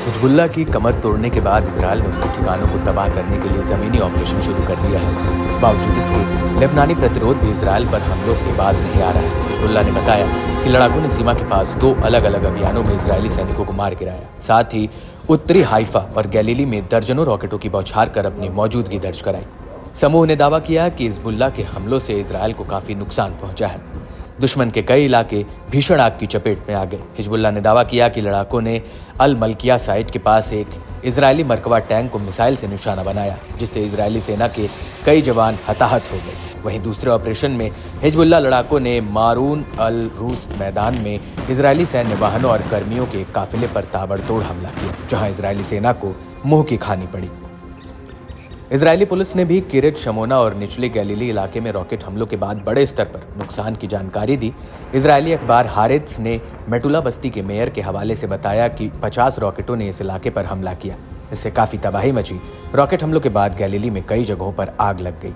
Hezbollah की कमर तोड़ने के बाद इजरायल ने उसके ठिकानों को तबाह करने के लिए ज़मीनी ऑपरेशन शुरू कर दिया है। बावजूद इसके लेबनानी प्रतिरोध भी इजरायल पर हमलों से बाज नहीं आ रहा है। हिजबुल्लाह ने बताया कि लड़ाकों ने सीमा के पास 2 अलग-अलग अभियानों में इजरायली सैनिकों को मार गिराया। साथ ही उत्तरी हाइफा और गैलीली में दर्जनों रॉकेटों की बौछार कर अपनी मौजूदगी दर्ज कराई। समूह ने दावा किया कि हिजबुल्लाह के हमलों से इजरायल को काफ़ी नुकसान पहुंचा है। दुश्मन के कई इलाके भीषण आग की चपेट में आ गए। हिजबुल्लाह ने दावा किया कि लड़ाकों ने अल मलकिया साइट के पास एक इजरायली मरकवा टैंक को मिसाइल से निशाना बनाया, जिससे इजरायली सेना के कई जवान हताहत हो गए। वहीं दूसरे ऑपरेशन में हिजबुल्लाह लड़ाकों ने मारून अल रूस मैदान में इजरायली सैन्य वाहनों और कर्मियों के काफिले पर ताबड़तोड़ हमला किया, जहां इजरायली सेना को मुंह की खानी पड़ी। इजरायली पुलिस ने भी किरित शमोना और निचले गैलीली इलाके में रॉकेट हमलों के बाद बड़े स्तर पर नुकसान की जानकारी दी। इजरायली अखबार हारेत्स ने मेटुला बस्ती के मेयर के हवाले से बताया कि 50 रॉकेटों ने इस इलाके पर हमला किया। इससे काफी तबाही मची। रॉकेट हमलों के बाद गैलीली में कई जगहों पर आग लग गई।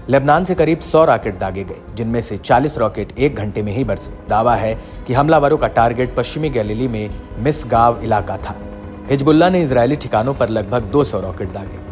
लेबनान से करीब 100 रॉकेट दागे गए, जिनमें से 40 रॉकेट 1 घंटे में ही बरसे। दावा है कि हमलावरों का टारगेट पश्चिमी गैलीली में मिसगाव इलाका था। हिजबुल्लाह ने इजरायली ठिकानों पर लगभग 200 रॉकेट दागे।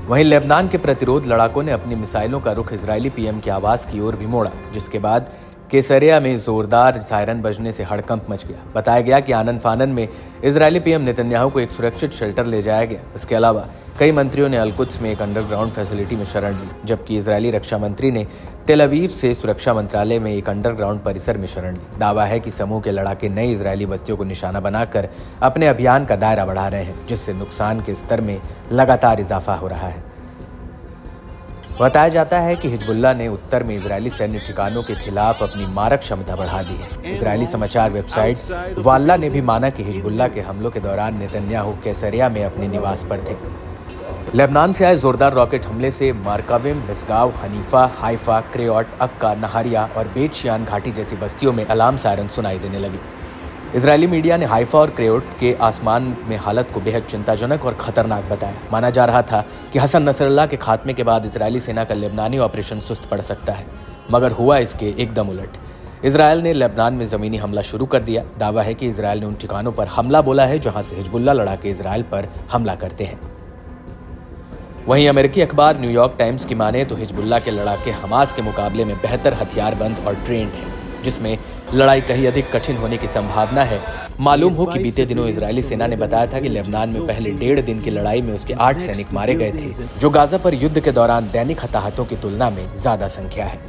वहीं लेबनान के प्रतिरोध लड़ाकों ने अपनी मिसाइलों का रुख इजरायली पीएम के आवास की ओर भी मोड़ा, जिसके बाद कैसरिया में जोरदार सायरन बजने से हड़कंप मच गया। बताया गया कि आनन फानन में इजरायली पीएम नेतन्याहू को एक सुरक्षित शेल्टर ले जाया गया। इसके अलावा कई मंत्रियों ने अल-कुद्स में एक अंडरग्राउंड फैसिलिटी में शरण ली, जबकि इजरायली रक्षा मंत्री ने तेल अवीव से सुरक्षा मंत्रालय में एक अंडरग्राउंड परिसर में शरण ली। दावा है कि समूह के लड़ाके नई इजरायली बस्तियों को निशाना बनाकर अपने अभियान का दायरा बढ़ा रहे हैं, जिससे नुकसान के स्तर में लगातार इजाफा हो रहा है। बताया जाता है कि हिजबुल्लाह ने उत्तर में इजरायली सैन्य ठिकानों के खिलाफ अपनी मारक क्षमता बढ़ा दी है। इजरायली समाचार वेबसाइट वाल्ला ने भी माना कि हिजबुल्लाह के हमलों के दौरान नेतन्याहू कैसरिया में अपने निवास पर थे। लेबनान से आए जोरदार रॉकेट हमले से मारकाविम, मिसगाव, हनीफा, हाइफा, क्रेओट, अक्का, नहारिया और बेत शियान घाटी जैसी बस्तियों में अलार्म सायरन सुनाई देने लगी। इजरायली मीडिया ने हाइफा और क्रेओट के आसमान में हालत को बेहद चिंताजनक और खतरनाक बताया। माना जा रहा था कि हसन नसरल्लाह के खात्मे के बाद इजरायली सेना का लेबनानी ऑपरेशन सुस्त पड़ सकता है, मगर हुआ इसके एकदम उलट। इजरायल ने लेबनान में ज़मीनी हमला शुरू कर दिया। दावा है कि इजरायल ने उन ठिकानों पर हमला बोला है जहां से हिजबुल्लाह लड़ाके इजरायल पर हमला करते हैं। वहीं अमेरिकी अखबार न्यूयॉर्क टाइम्स की माने तो हिजबुल्लाह के लड़ाके हमास के मुकाबले में बेहतर हथियारबंद और ट्रेंड हैं, जिसमें लड़ाई कहीं अधिक कठिन होने की संभावना है। मालूम हो कि बीते दिनों इजरायली सेना ने बताया था कि लेबनान में पहले 1.5 दिन की लड़ाई में उसके 8 सैनिक मारे गए थे, जो गाजा पर युद्ध के दौरान दैनिक हताहतों की तुलना में ज्यादा संख्या है।